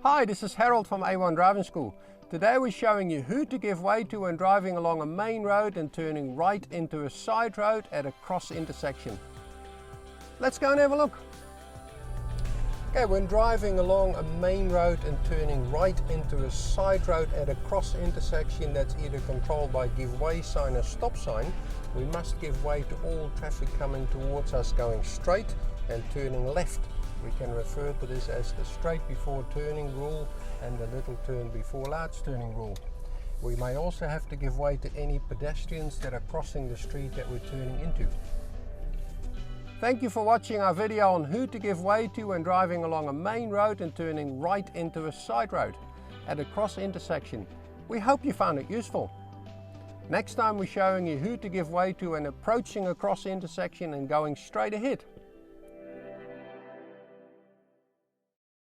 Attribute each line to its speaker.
Speaker 1: Hi, this is Harald from A1 Driving School. Today we're showing you who to give way to when driving along a main road and turning right into a side road at a cross intersection. Let's go and have a look. Okay, when driving along a main road and turning right into a side road at a cross intersection that's either controlled by give way sign or stop sign, we must give way to all traffic coming towards us going straight and turning left. We can refer to this as the straight before turning rule and the little turn before large turning rule. We may also have to give way to any pedestrians that are crossing the street that we're turning into. Thank you for watching our video on who to give way to when driving along a main road and turning right into a side road at a cross intersection. We hope you found it useful. Next time we're showing you who to give way to when approaching a cross intersection and going straight ahead.